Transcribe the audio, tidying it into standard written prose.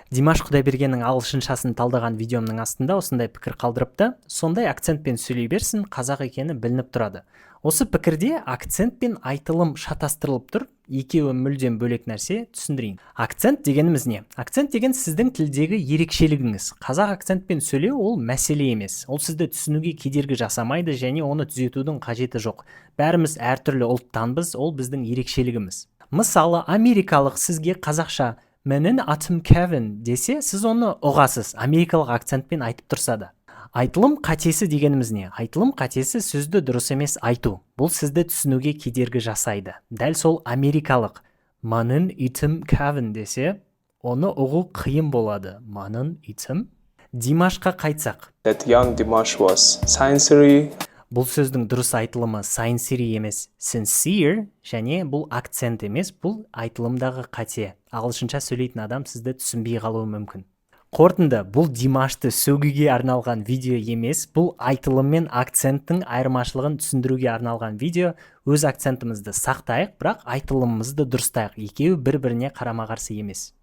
Димаш Құдайбергеннің ағылшыншасын талдаған видеомның астында осындай пікір қалдырыпты. Сондай акцентпен сөйлей берсін, қазақ екені білініп тұрады. Осы пікірде акцент пен айтылым шатастырылып тұр. Екеуі мүлдем бөлек нәрсе, түсіндірейін. Акцент дегеніміз не? Акцент деген сіздің тілдегі ерекшелігіңіз. Қазақ акцентпен сөйлеу ол мәселе емес. Ол сізді түсінуге кедергі жасамайды және оны түзетудің қажеті жоқ. Бәріміз әртүрлі ұлттанбыз, ол біздің ерекшелігіміз. Мысалы, америкалық сізге қазақша «Менің атым Кевин» десе, сіз оны ұғасыз, америкалық акцентпен айтып тұрса да. Айтылым қатесі дегеніміз не? Айтылым қатесі сөзді дұрыс емес айту. Бұл сізді түсінуге кедергі жасайды. Дәл сол америкалық «Менің атым Кевин» десе, оны ұғу қиын болады. «Менің атым». Димашқа қайтсақ. That young Dimash was sincere. Бұл сөздің дұрыс айтылымы sincere емес, sincere, және бұл акцент емес, бұл айтылымдағы қате. Ағылшынша сөйлейтін адам сізді түсінбей қалуы мүмкін. Қорытынды, бұл Димашты сөгуге арналған видео емес, бұл айтылым мен акценттің айырмашылығын түсіндіруге арналған видео. Өз акцентімізді сақтайық, бірақ айтылымымызды дұрыстайық. Екеуі бір-біріне қарама-қарсы емес.